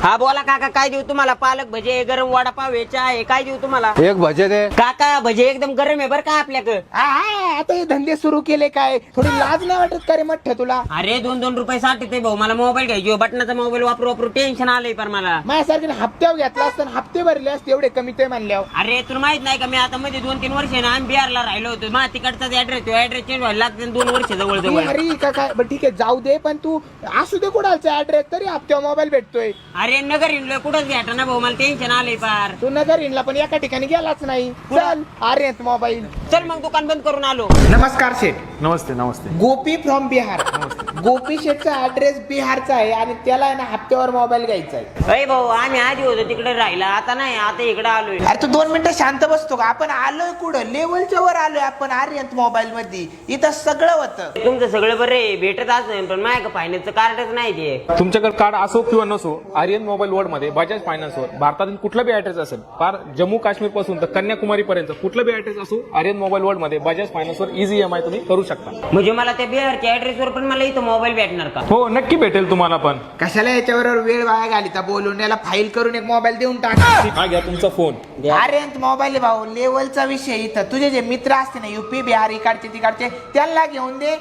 हा बोला काका, काय देऊ तुम्हाला? पालक भजे, गरम वडापाव, वेचा आहे, काय देऊ तुम्हाला? एक भजे दे. काका भजे एकदम गरम आहे बरं का आपल्याकडं. आता हे धंदे सुरू केले काय? थोडी लाज नाही वाटत का रे मठ्ठ तुला? अरे 2-2 रुपये साठी ते भाऊ, मला मोबाईल घ्यायची, बटनाचा मोबाईल वापरू वापरू टेन्शन आलंय पर मला. माझ्यासारखे हप्त्यावर घेतला असता हप्ते भरले असते एवढे कमी ते म्हणल्यावर. अरे तुला माहित नाही का, मी आता मध्ये 2-3 वर्ष ना आम्ही बिहारला राहिलो होतो. मा तिकडचा ऍड्रेस चेंज व्हायला लागते 2 वर्ष जवळ जवळ. अरे का काय बरं ठीक आहे जाऊ दे, पण तू असू दे कुणाचा ऍड्रेस तरी हप्त्यावर मोबाईल भेटतोय. अरे नगर इंडलो कुठंच भेटा ना भाऊ, मला टेन्शन आलंय पार. तू नगर हिंडला पण एका ठिकाणी गेलाच नाही. चल आर्यंत मोबाईल. चल मग दुकान बंद करून आलो. नमस्कार शेठ. नमस्ते नमस्ते. गोपी फ्रॉम बिहार. गोपी शेठचा ऍड्रेस बिहारचा आहे आणि त्याला आहे ना हप्त्यावर मोबाईल घ्यायचा आहे. अरे भाऊ आम्ही आधी होतो तिकडे राहिला, आता नाही, आता इकडे आलोय. अरे तू 2 मिनिटं शांत बसतो का? आपण आलोय कुठं? लेवलच्या वर आलोय आपण आर्यंत मोबाईल मध्ये. इथं सगळं होतं. तुमचं सगळं बरं आहे, भेटत असं, पण माझ्या फायनान्सचं कार्डच नाही ते. तुमच्याकडे कार्ड असो किंवा नसो, आर्यन मोबाईल वर्ल्ड मध्ये बजाज फायनान्सवर भारतातील कुठला बी ऍड्रेस असेल, फार जम्मू काश्मीर पासून तर कन्याकुमारी पर्यंत कुठला बी ऍड्रेस असो, आर्यन मोबाईल वर्ल्ड मध्ये बजाज फायनान्सवर इझी EMI तुम्ही करू शकता. म्हणजे मला त्या बिहारच्या ऍड्रेसवर पण मला इथं मोबाईल भेटणार का? हो नक्की भेटेल तुम्हाला पण. कशाला याच्यावर वेळ वाया घालिता? बोलून याला फाईल करून एक मोबाईल देऊन टाक. हा घ्या तुमचा फोन. आर्यंत मोबाईल आहे भाऊ, लेवलचा विषय इथं. तुझे जे मित्र असते ना UP बिहार इकडचे तिकडचे, त्यांना घेऊन दे.